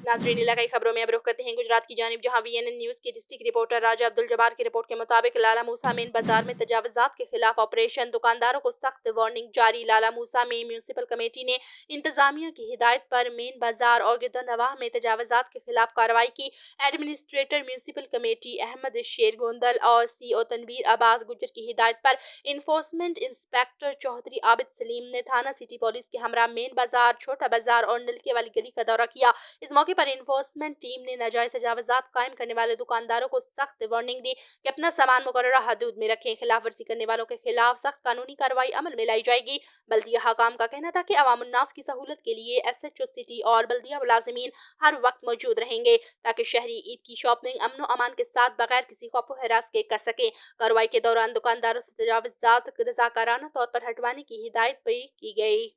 ناظرین علاقائی خبروں میں اب رخ کرتے ہیں گجرات کی جانب، جہاں VNN نیوز کے ڈسٹرکٹ رپورٹر راجہ عبدالجبار کی رپورٹ کے مطابق لالہ موسی مین بازار میں تجاوزات کے خلاف آپریشن، دکانداروں کو سخت وارننگ جاری۔ لالہ موسی میں میونسپل کمیٹی نے انتظامیہ کی ہدایت پر مین بازار اور گردنواہ میں تجاوزات کے خلاف کارروائی کی۔ ایڈمنسٹریٹر میونسپل کمیٹی احمد شیر گوندل اور CO تنویر عباس گجر کی ہدایت پر انفورسمنٹ انسپیکٹر چودھری عابد سلیم نے تھانہ سٹی پولیس کے ہمراہ مین بازار، چھوٹا بازار اور نلکے والی گلی کا دورہ کیا۔ اس موقع پر انفورسمنٹ ٹیم نے ناجائز تجاوزات قائم کرنے والے دکانداروں کو سخت وارننگ دی کہ اپنا سامان مقررہ حدود میں رکھیں۔ خلاف ورزی کرنے والوں کے خلاف سخت قانونی کارروائی عمل میں لائی جائے گی۔ بلدیہ حکام کا کہنا تھا کہ عوام الناس کی سہولت کے لیے SHO سٹی اور بلدیہ ملازمین ہر وقت موجود رہیں گے تاکہ شہری عید کی شاپنگ امن و امان کے ساتھ بغیر کسی خوف و ہراس کے کر سکیں۔ کارروائی کے دوران دکانداروں سے تجاوزات رضاکارانہ طور پر ہٹوانے کی ہدایت بھی کی گئی۔